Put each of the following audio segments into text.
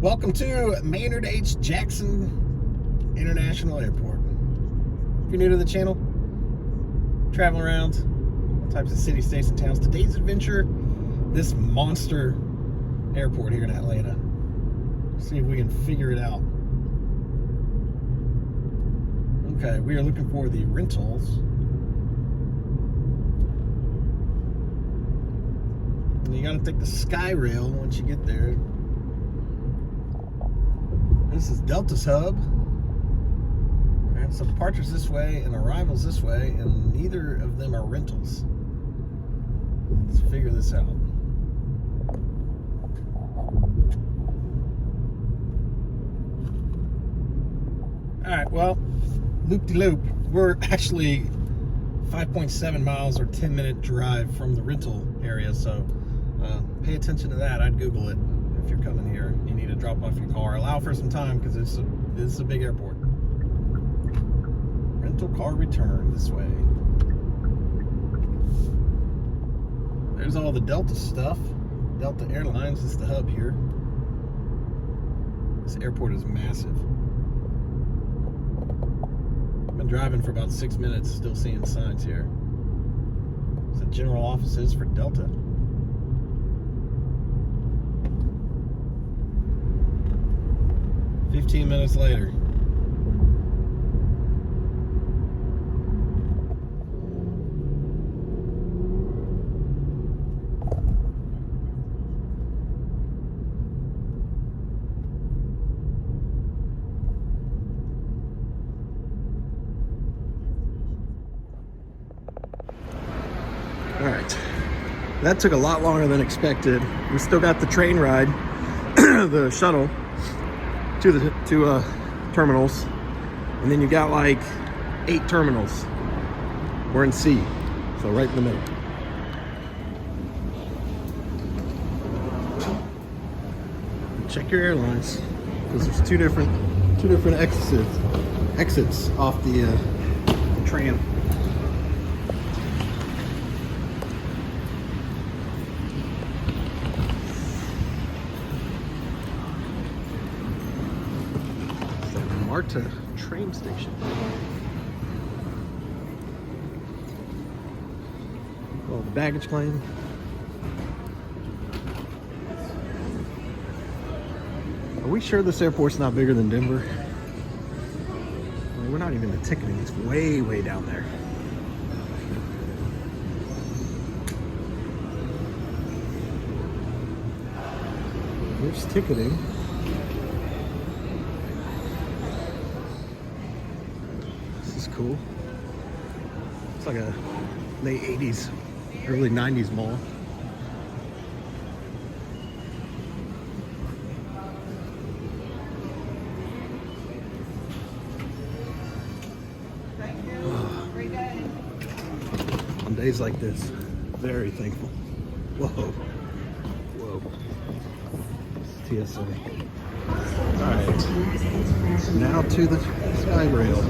Welcome to Maynard H. Jackson International Airport. If you're new to the channel, traveling around all types of cities, states, and towns, today's adventure, this monster airport here in Atlanta. See if we can figure it out. Okay, we are looking for the rentals. And you gotta take the Sky Rail once you get there. This is Delta's hub. Alright, so departures this way and arrivals this way, and neither of them are rentals. Let's figure this out. Alright, well, loop-de-loop. We're actually 5.7 miles or 10-minute drive from the rental area, so pay attention to that. I'd Google it if you're coming here. You need to drop off your car. Allow for some time because it's a big airport. Rental car return this way. There's all the Delta stuff. Delta Airlines is the hub here. This airport is massive. I've been driving for about 6 minutes, still seeing signs here. It's the general offices for Delta. "15 minutes later. All right, that took a lot longer than expected. We still got the train ride, the shuttle to the terminals, and then you got like 8 terminals. We're in C, so right in the middle. Check your airlines, because there's two different exits off the tram. Marta train station. Well, the baggage claim. Are we sure this airport's not bigger than Denver? Well, we're not even the ticketing. It's way, way down there. There's ticketing. Cool. It's like a late 80s, early 90s mall. On days like this, very thankful. Whoa. Whoa. TSA. Alright. Now to the Sky Rail.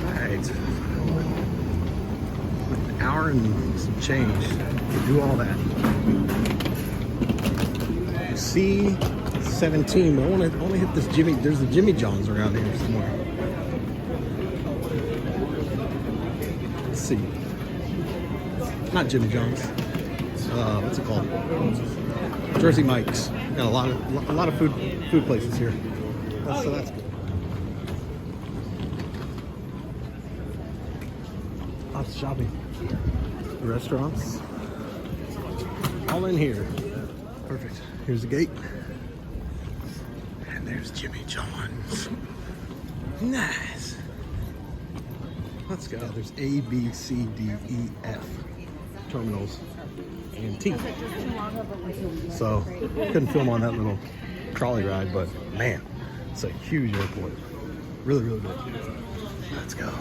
Alright. An hour and some change to do all that. C-17, but I want to hit this Jimmy. There's the Jimmy John's around here somewhere. Let's see. Not Jimmy John's. What's it called? Jersey Mike's. Got a lot of food places here. So that's good. Lots of shopping. Restaurants. All in here. Perfect. Here's the gate. And there's Jimmy John's. Nice. Let's go. There's A, B, C, D, E, F terminals. And T. So couldn't film on that little trolley ride, but man, it's a huge airport. Really, really good. Let's go.